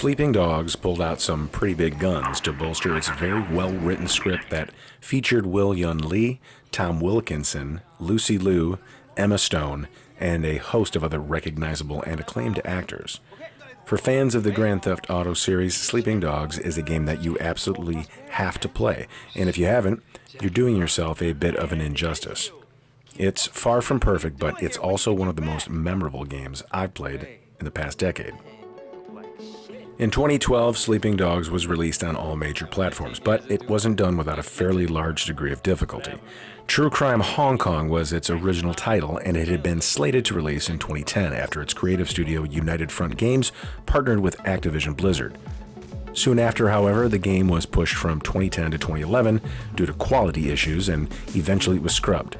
Sleeping Dogs pulled out some pretty big guns to bolster its very well-written script that featured Will Yun Lee, Tom Wilkinson, Lucy Liu, Emma Stone, and a host of other recognizable and acclaimed actors. For fans of the Grand Theft Auto series, Sleeping Dogs is a game that you absolutely have to play, and if you haven't, you're doing yourself a bit of an injustice. It's far from perfect, but it's also one of the most memorable games I've played in the past decade. In 2012, Sleeping Dogs was released on all major platforms, but it wasn't done without a fairly large degree of difficulty. True Crime Hong Kong was its original title, and it had been slated to release in 2010 after its creative studio United Front Games partnered with Activision Blizzard. Soon after, however, the game was pushed from 2010 to 2011 due to quality issues, and eventually it was scrubbed.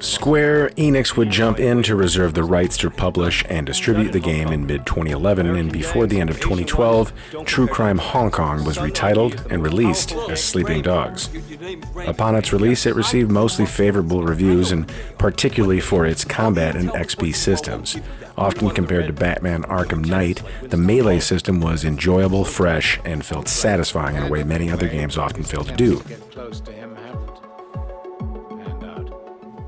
Square Enix would jump in to reserve the rights to publish and distribute the game in mid-2011, and before the end of 2012, True Crime Hong Kong was retitled and released as Sleeping Dogs. Upon its release, it received mostly favorable reviews, and particularly for its combat and XP systems. Often compared to Batman Arkham Knight, the melee system was enjoyable, fresh, and felt satisfying in a way many other games often fail to do.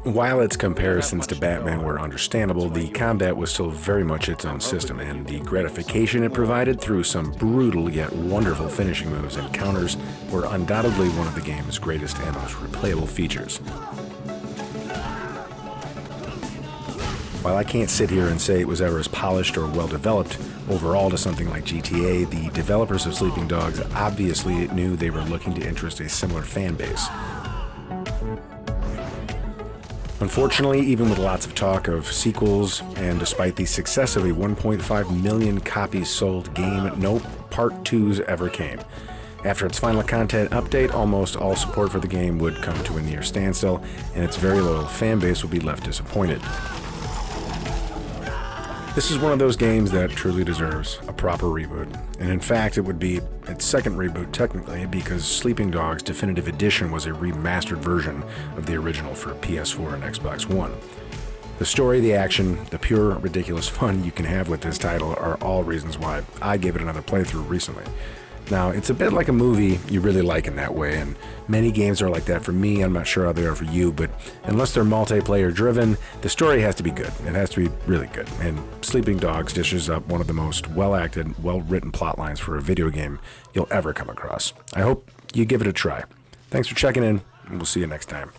While its comparisons to Batman were understandable, the combat was still very much its own system, and the gratification it provided through some brutal yet wonderful finishing moves and counters were undoubtedly one of the game's greatest and most replayable features. While I can't sit here and say it was ever as polished or well-developed overall to something like GTA, the developers of Sleeping Dogs obviously knew they were looking to interest a similar fan base. Unfortunately, even with lots of talk of sequels, and despite the success of a 1.5 million copies sold game, no Part 2s ever came. After its final content update, almost all support for the game would come to a near standstill, and its very loyal fan base would be left disappointed. This is one of those games that truly deserves a proper reboot, and in fact it would be its second reboot technically, because Sleeping Dogs Definitive Edition was a remastered version of the original for PS4 and Xbox One. The story, the action, the pure ridiculous fun you can have with this title are all reasons why I gave it another playthrough recently. Now, it's a bit like a movie you really like in that way, and many games are like that for me. I'm not sure how they are for you, but unless they're multiplayer driven, the story has to be good. It has to be really good, and Sleeping Dogs dishes up one of the most well-acted, well-written plot lines for a video game you'll ever come across. I hope you give it a try. Thanks for checking in, and we'll see you next time.